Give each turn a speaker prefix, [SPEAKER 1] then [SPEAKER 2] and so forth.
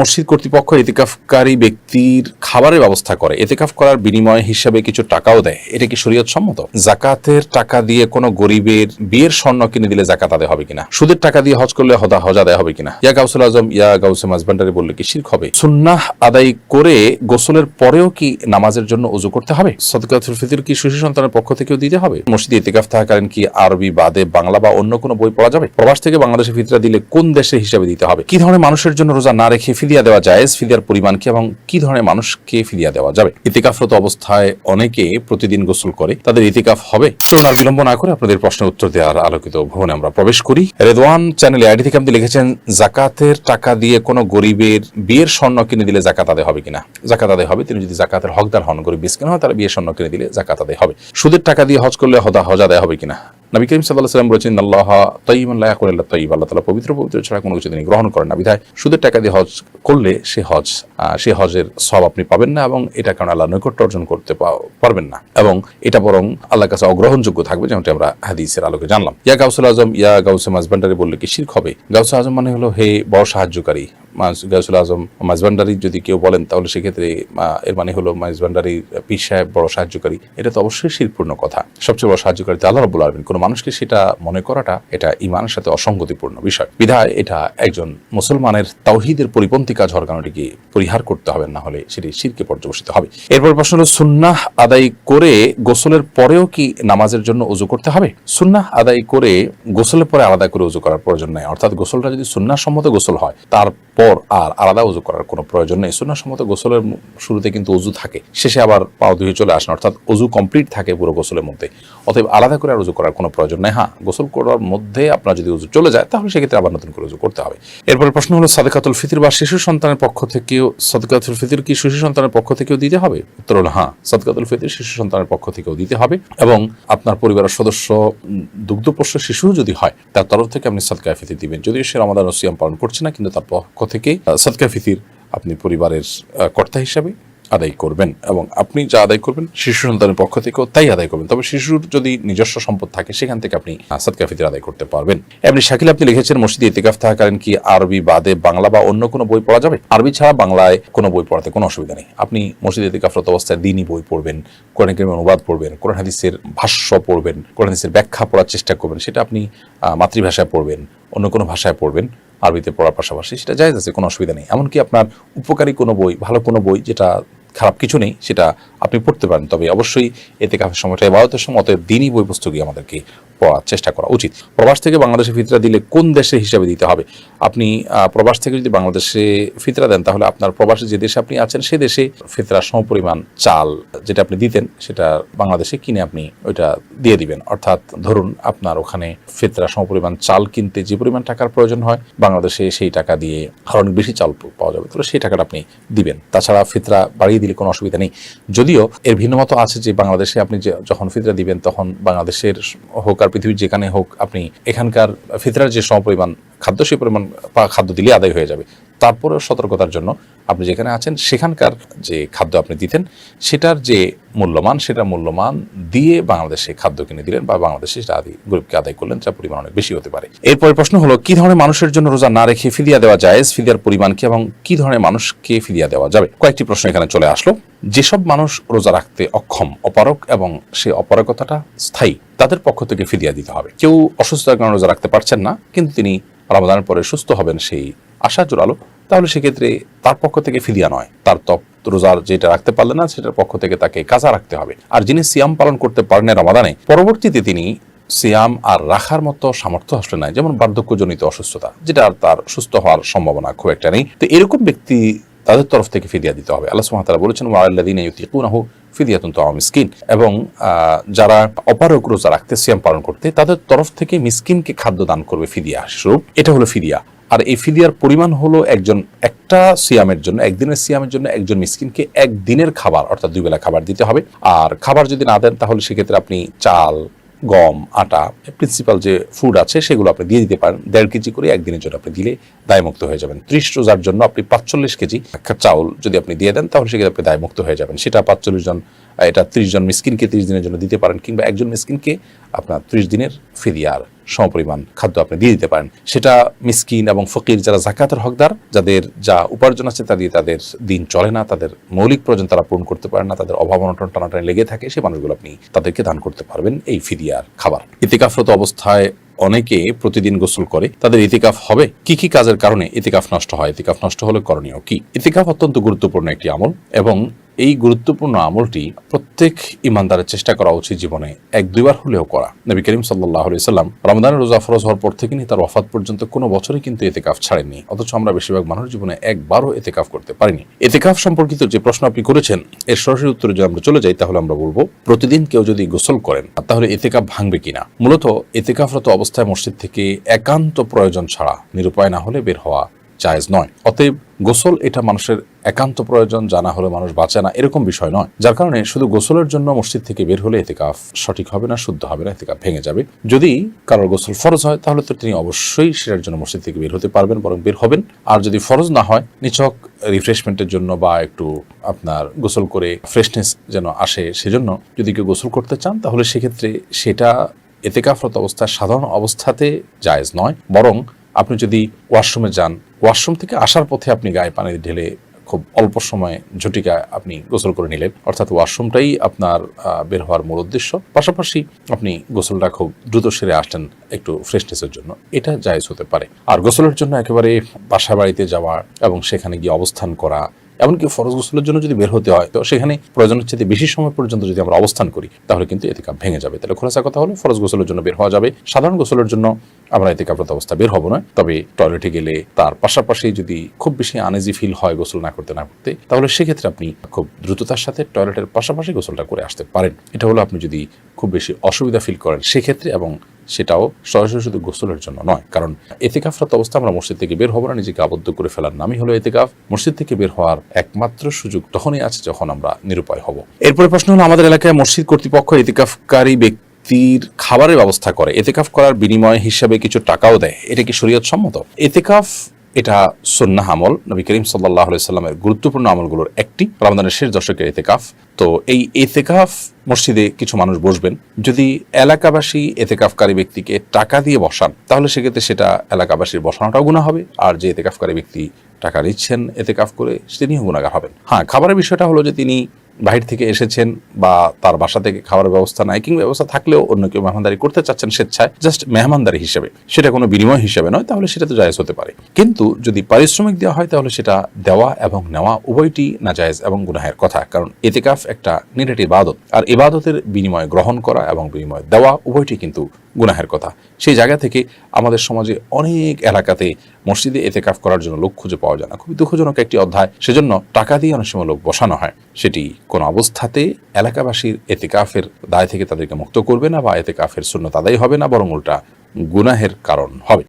[SPEAKER 1] মসজিদ কর্তৃপক্ষ ইতিকাফকারী ব্যক্তির খাবারের ব্যবস্থা করে, ইতিকাফ করার বিনিময় হিসেবে কিছু টাকাও দেয়, এটা কি শরীয়ত সম্মত? জাকাতের টাকা দিয়ে কোনো গরিবের বিয়ের স্বর্ণ কিনে দিলে জাকাত আদায় হবে কিনা? সুদের টাকা দিয়ে হজ করলে হজ আদায় হবে কিনা? ইয়া গাউসুল আজম ইয়া গাউসে মাঝভান্ডারি বললে কি শিরক হবে? সুন্নাহ আদায় করে গোসলের পরেও কি নামাজের জন্য ওযু করতে হবে? সাদকাতুল ফিতর কি শিশু সন্তানের পক্ষ থেকেও দিতে হবে? মসজিদে ইতিকাফ থাকাকালীন কি আরবি বাদে বাংলা বা অন্য কোনো বই পড়া যাবে? প্রবাস থেকে বাংলাদেশে ফিতরা দিলে কোন দেশে হিসাবে দিতে হবে? কি ধরনের মানুষের জন্য রোজা না রেখে ফিদিয়া দেওয়া জায়েজ, ফিদিয়ার পরিমাণ কি এবং কি ধরনের মানুষকে ফিদিয়া দেওয়া যাবে? ইতিকাফরত অবস্থায় অনেকে প্রতিদিন গোসল করে, তাদের ইতিকাফ হবে? চলুন আর বিলম্ব না করে আপনাদের প্রশ্নের উত্তর দেওয়ার আলোকিত ভবনে আমরা প্রবেশ করি। রেদওয়ান চ্যানেলে আইডি থেকে আপনি লিখেছেন, জাকাতের টাকা দিয়ে কোনো গরিবের বিয়ের স্বর্ণ কিনে দিলে জাকাত আদায় হবে কিনা? জাকাত আদায় হবে। তিনি যদি জাকাতের হকদার হন, গরিব মিসকিন হয়, তারা বিয়ের স্বর্ণ কিনে দিলে জাকাত আদায় হবে। সুদের টাকা দিয়ে হজ করলে হজ আদায় হবে কিনা? নবী করিম সাল্লাল্লাহু আলাইহি ওয়াসাল্লাম বলেছেন, আল্লাহ তাইয়িবুন লা ইয়াকুলু ইল্লা তাইয়্যিব, আল্লাহ তাআলা পবিত্র ছাড়া কোনো কিছু তিনি গ্রহণ করেন না। বিধায় সুদের টাকা দিয়ে হজ করলে সে হজের সওয়াব আপনি পাবেন না এবং এটা কারণে আল্লাহর নৈকট্য অর্জন করতে পারবেন না এবং এটা বরং আল্লাহর কাছে অগ্রহণযোগ্য থাকবে, যেমনটি আমরা হাদিসের আলোকে জানলাম। ইয়া গাউসুল আজম ইয়া গাউসে মাঝভান্ডারি বললে কি শিরক হবে? গাউসে আজম মানে হলো হে বড় সাহায্যকারী। গাউসুল আজম মাঝভান্ডারি যদি কেউ বলেন তাহলে সেক্ষেত্রে এর মানে হলো মাঝভান্ডারির পীর সাহেব বড় সাহায্যকারী। এটা তো অবশ্যই শিরকপূর্ণ কথা। সবচেয়ে বড় সাহায্যকারী আল্লাহ রাব্বুল আলামিন। কোনো মানুষকে সেটা মনে করাটা এটা ঈমানের সাথে অসঙ্গতিপূর্ণ বিষয়। বিধায় এটা একজন মুসলমানের তাওহীদের পরিপন্থী কাজ হওয়ার কারণে এটিকে পরিহার করতে হবে, না হলে সেটি শিরকে পর্যবসিত হবে। এরপর প্রশ্ন হলো, সুন্নাহ আদায় করে গোসলের পরেও কি নামাজের জন্য ওযু করতে হবে? সুন্নাহ আদায় করে গোসলের পরে আলাদা করে ওযু করার প্রয়োজন নেই। অর্থাৎ গোসলটা যদি সুন্নাহ সম্মত গোসল হয়, তারপর আর আলাদা ওযু করার কোনো প্রয়োজন নেই। সুন্নাহ সম্মত গোসলের শুরুতে কিন্তু ওযু থাকে, শেষে আবার পাও ধুয়ে চলে আসেন, অর্থাৎ ওযু কমপ্লিট থাকে পুরো গোসলের মধ্যে। অতএব আলাদা করে আর ওযু করার কোনো প্রয়োজন নেই। হ্যাঁ, গোসল করার মধ্যে আপনার যদি ওযু চলে যায় তাহলে সেক্ষেত্রে আবার নতুন করে ওযু করতে হবে। এরপর প্রশ্ন হলো, সাদকাতুল ফিতর বা শিশু সন্তানের পক্ষ থেকেও সাদকাতুল ফিতর কি শিশু সন্তানের পক্ষ থেকেও দিতে হবে? উত্তর হলো হ্যাঁ, সাদকাতুল ফিতর শিশু সন্তানের পক্ষ থেকেও দিতে হবে এবং আপনার পরিবারের সদস্য দুগ্ধপোষ্য শিশু যদি হয় তার তরফ থেকে আপনি সাদকা ফিতর দিবেন। যদিও সে রমাদান ও সিয়াম পালন করছে না, কিন্তু তার পক্ষ থেকে সাদকা ফিতর আপনি পরিবারের কর্তা হিসাবে আদায় করবেন এবং আপনি যা আদায় করবেন শিশু সন্তানের পক্ষ থেকেও তাই আদায় করবেন। তবে শিশুর যদি নিজস্ব সম্পদ থাকে সেখান থেকে আপনি সাদকা ফিতর আদায় করতে পারবেন। এমনি শাকিল আপনি লিখেছেন, মসজিদে ইতিকাফ থাকাকালীন কি আরবি বাদে বাংলা বা অন্য কোনো বই পড়া যাবে? আরবি ছাড়া বাংলায় কোনো বই পড়াতে কোনো অসুবিধা নেই। আপনি মসজিদে ইতিকাফরত অবস্থায় দ্বীনি বই পড়বেন, কোরআন কারীমের অনুবাদ পড়বেন, কোরআন হাদিসের ভাষ্য পড়বেন, কোরআন হাদিসের ব্যাখ্যা পড়ার চেষ্টা করবেন। সেটা আপনি মাতৃভাষায় পড়বেন, অন্য কোনো ভাষায় পড়বেন, আরবিতে পড়ার পাশাপাশি সেটা জায়েজ আছে, কোনো অসুবিধা নেই। এমনকি আপনার উপকারী কোনো বই, ভালো কোনো বই, যেটা খারাপ কিছু নেই, সেটা আপনি পড়তে পারেন। তবে অবশ্যই ইতিকাফের সময়টা ইবাদতের সময়, অতএব দ্বীনি বই পুস্তকই আমাদেরকে পড়ার চেষ্টা করা উচিত। প্রবাস থেকে বাংলাদেশে ফিতরা দিলে কোন দেশে হিসাবে দিতে হবে? আপনি প্রবাস থেকে যদি বাংলাদেশে ফিতরা দেন তাহলে আপনার প্রবাসে যে দেশে আপনি আছেন সে দেশে ফিতরার সমপরিমাণ চাল যেটা আপনি দিতেন সেটা বাংলাদেশে কিনে আপনি ওইটা দিয়ে দিবেন। অর্থাৎ ধরুন আপনার ওখানে ফিতরা সমপরিমাণ চাল কিনতে যে পরিমাণ টাকার প্রয়োজন হয়, বাংলাদেশে সেই টাকা দিয়ে আরো অনেক বেশি চাল পাওয়া যাবে, তাহলে সেই টাকাটা আপনি দিবেন। তাছাড়া ফিতরা বাড়িয়ে দিলে কোনো অসুবিধা নেই। যদিও এর ভিন্নমত আছে যে বাংলাদেশে আপনি যখন ফিতরা দিবেন তখন বাংলাদেশের হোক আর পৃথিবীর যেখানে হোক, আপনি এখানকার ফিতরার যে সমপরিমাণ খাদ্য সেই পরিমাণ খাদ্য দিলে আদায় হয়ে যাবে। তারপরেও সতর্কতার জন্য আপনি যেখানে আছেন সেখানকার যে খাদ্য আপনি দিতেন সেটার যে মূল্যমান, সেটা মূল্যমান দিয়ে বাংলাদেশে খাদ্য কিনে দিলেন বা বাংলাদেশে সেটা গরিবকে আদায় করলেন, যার পরিমাণ অনেক বেশি হতে পারে। এরপরে প্রশ্ন হলো, কি ধরনের মানুষের জন্য রোজা না রেখে ফিদিয়া দেওয়া জায়েজ, ফিদিয়ার পরিমাণ কি এবং কি ধরনের মানুষকে ফিদিয়া দেওয়া যাবে? কয়েকটি প্রশ্ন এখানে চলে আসলো। যেসব মানুষ রোজা রাখতে অক্ষম, অপারক এবং সে অপারকতাটা স্থায়ী, তাদের পক্ষ থেকে ফিদিয়া দিতে হবে। কেউ অসুস্থতার কারণে রোজা রাখতে পারছেন না, কিন্তু তিনি রমাদানের পরে সুস্থ হবেন সেই আশা জোরালো, তাহলে সেক্ষেত্রে তার পক্ষ থেকে ফিদিয়া নয়, তার রোজার যেটা রাখতে পারলেন না সেটার পক্ষ থেকে তাকে কাজা রাখতে হবে। আর যিনি সিয়াম পালন করতে পারেন রমাদানে, পরবর্তীতে তিনি সিয়াম আর রাখার মতো সামর্থ্য আসলে নাই, যেমন বার্ধক্যজনিত অসুস্থতা, যেটা আর তার সুস্থ হওয়ার সম্ভাবনা খুব একটা নেই, তো এরকম ব্যক্তি তাদের তরফ থেকে ফিদিয়া দিতে হবে। আল্লাহ সুবহানাহু ওয়া তাআলা বলেছেন, ওয়ালাল্লাযীনা ইউতিকুনাহু ফিদিয়াতুন তাআমু মিসকিন, এবং যারা অপারক রোজা রাখতে, সিয়াম পালন করতে, তাদের তরফ থেকে মিসকিনকে খাদ্য দান করবে ফিদিয়া স্বরূপ। এটা হলো ফিদিয়া। আর এই ফিদিয়ার পরিমাণ হলো একটা সিয়ামের জন্য, একদিনের সিয়ামের জন্য একজন মিসকিনকে একদিনের খাবার অর্থাৎ 2 বেলা খাবার দিতে হবে। আর খাবার যদি না দেন তাহলে সেক্ষেত্রে আপনি চাল, গম, আটা, প্রিন্সিপাল যে ফুড আছে সেগুলো আপনি দিয়ে দিতে পারেন। 1.5 কেজি করে একদিনের জন্য আপনি দিলে দায়মুক্ত হয়ে যাবেন। 30 রোজার জন্য আপনি 45 কেজি চাউল যদি আপনি দিয়ে দেন তাহলে সেক্ষেত্রে আপনি দায়মুক্ত হয়ে যাবেন। সেটা 45 জন এটা 30 জন মিসকিনকে 30 দিনের জন্য দিতে পারেন, কিংবা একজন মিসকিনকে আপনার 30 দিনের ফিদিয়ার সমপরিমাণ খাদ্য আপনি দিয়ে দিতে পারেন। সেটা মিসকিন এবং ফকির যারা যাকাতের হকদার, যাদের যা উপার্জন আছে তা দিয়ে তাদের দিন চলে না, তাদের মৌলিক প্রয়োজন তারা পূরণ করতে পারে না, তাদের অভাব অনটন টানাটানি লেগে থাকে, সেই মানুষগুলো আপনি তাদেরকে দান করতে পারবেন এই ফিদিয়ার খাবার। ইতিকাফরত অবস্থায় অনেকে প্রতিদিন গোসল করে, তাদের ইতিকাফ হবে? কি কি কাজের কারণে ইতিকাফ নষ্ট হয়? ইতিকাফ নষ্ট হলে করণীয় কি? ইতিকাফ অত্যন্ত গুরুত্বপূর্ণ একটি আমল, এবং এই গুরুত্বপূর্ণ আমলটি প্রত্যেক ইমানদারের চেষ্টা করা উচিত জীবনে 1-2 বার হলেও করা। নবী করিম সাল্লাল্লাহু আলাইহি সাল্লাম রমজানের রোজা ফরজ হওয়ার পর থেকে নিয়ে তার ওয়াফাত পর্যন্ত কোনো বছরই কিন্তু ইতিকাফ ছাড়েননি, অথচ আমরা বেশিরভাগ মানুষ জীবনে একবারও ইতিকাফ করতে পারিনি। ইতিকাফ সম্পর্কিত যে প্রশ্ন আপনি করেছেন, এর সরাসরি উত্তরে যদি আমরা চলে যাই, তাহলে আমরা বলবো প্রতিদিন কেউ যদি গোসল করেন তাহলে ইতিকাফ ভাঙবে কিনা। মূলত ইতিকাফরত অবস্থায় মসজিদ থেকে একান্ত প্রয়োজন ছাড়া নিরুপায় না হলে বের হওয়া জায়েজ নয়। অতএব গোসল এটা মানুষের একান্ত প্রয়োজন, জানা হলে মানুষ বাঁচে না, এরকম বিষয় নয়। যার কারণে শুধু গোসলের জন্য মসজিদ থেকে বের হলে ইতিকাফ সঠিক হবে না, শুদ্ধ হবে না, ইতিকাফ ভেঙে যাবে। যদি কারোর গোসল ফরজ হয় তাহলে তো তিনি অবশ্যই সেটার জন্য মসজিদ থেকে বের হতে পারবেন, বরং বের হবেন। আর যদি ফরজ না হয়, নিছক রিফ্রেশমেন্টের জন্য বা একটু আপনার গোসল করে ফ্রেশনেস যেন আসে সেজন্য যদি কেউ গোসল করতে চান, তাহলে সেক্ষেত্রে সেটা ইতিকাফরত অবস্থায় সাধারণ অবস্থাতে জায়েজ নয়। বরং আপনি যদি ওয়াশরুমে যান, ওয়াশরুম থেকে আসার পথে আপনি গায়ে পানি ঢেলে খুব অল্প সময় ঝটিকায় আপনি গোসল করে নিলেন, অর্থাৎ ওয়াশরুমটাই আপনার বের হওয়ার মূল উদ্দেশ্য, পাশাপাশি আপনি গোসলটা খুব দ্রুত সেরে আসলেন একটু ফ্রেশনেসের জন্য, এটা জায়েজ হতে পারে। আর গোসলের জন্য একেবারে বাসা বাড়িতে যাওয়া এবং সেখানে গিয়ে অবস্থান করা, এমনকি ফরজ গোসলের জন্য যদি বের হতে হয়, তো সেখানে প্রয়োজনের চেয়ে বেশি সময় পর্যন্ত যদি আমরা অবস্থান করি, তাহলে কিন্তু ইতিকাফ ভেঙে যাবে। তাহলে খোলাসা কথা হলো, ফরজ গোসলের জন্য বের হওয়া যাবে, সাধারণ গোসলের জন্য আমরা ইতিকাফরত অবস্থা বের হব না। তবে টয়লেটে গেলে তার পাশাপাশি যদি খুব বেশি আনইজি ফিল হয় গোসল না করতে, তাহলে সেক্ষেত্রে আপনি খুব দ্রুততার সাথে টয়লেটের পাশাপাশি গোসলটা করে আসতে পারেন। এটা হলো আপনি যদি খুব বেশি অসুবিধা ফিল করেন সেক্ষেত্রে, এবং সেটাও সরাসরি শুধু গোসলের জন্য নয়। কারণ ইতিকাফরত অবস্থা আমরা মসজিদ থেকে বের হব না, নিজেকে আবদ্ধ করে ফেলার নামই হলো ইতিকাফ। মসজিদ থেকে বের হওয়ার একমাত্র সুযোগ তখনই আছে যখন আমরা নিরুপায় হব। এরপরে প্রশ্ন হলো, আমাদের এলাকায় মসজিদ কর্তৃপক্ষ ইতিকাফকারী ব্যক্তির খাবারের ব্যবস্থা করে, ইতিকাফ করার বিনিময় হিসাবে কিছু টাকাও দেয়, এটা কি শরীয়ত সম্মত? ইতিকাফ এটা সুন্নাহ আমল, নবী করিম সাল্লাল্লাহু আলাইহি সাল্লামের গুরুত্বপূর্ণ আমলগুলোর একটি, রমজানের শেষ দশকের ইতিকাফ। তো এই ইতিকাফ মসজিদে কিছু মানুষ বসবেন, যদি এলাকাবাসী ইতিকাফকারী ব্যক্তিকে টাকা দিয়ে বসান, তাহলে সেক্ষেত্রে সেটা এলাকাবাসীর বসানোটাও গুনাহ হবে, আর যে ইতিকাফকারী ব্যক্তি টাকা নিচ্ছেন ইতিকাফ করে তিনিও গুনাহগার হবেন। হ্যাঁ, খাবারের বিষয়টা হলো যে তিনি বাহির থেকে এসেছেন বা তার বাসা থেকে খাবারের ব্যবস্থা নাই, কিংবা ব্যবস্থা থাকলেও অন্য কেউ মেহমানদারি করতে চাচ্ছেন স্বেচ্ছায়, জাস্ট মেহমানদারি হিসেবে, সেটা কোনো বিনিময় হিসেবে নয়, তাহলে সেটা তো জায়েজ হতে পারে। কিন্তু যদি পারিশ্রমিক দেওয়া হয়, তাহলে সেটা দেওয়া এবং নেওয়া উভয়টি নাজায়েজ এবং গুনাহের কথা। কারণ ইতিকাফ একটা নিরেট ইবাদত, আর ইবাদতের বিনিময় গ্রহণ করা এবং বিনিময় দেওয়া উভয়টি কিন্তু গুনাহের কথা। সেই জায়গা থেকে আমাদের সমাজে অনেক এলাকাতে মসজিদে ইতিকাফ করার জন্য লোক খুঁজে পাওয়া যায় না, খুবই দুঃখজনক একটি অধ্যায়। সেজন্য টাকা দিয়ে অনেক সময় লোক বসানো হয়, সেটি কোনো অবস্থাতে এলাকাবাসীর ইতিকাফের দায় থেকে তাদেরকে মুক্ত করবে না, বা ইতিকাফের সুন্নত আদায় হবে না, বরং উল্টা গুনাহের কারণ হবে।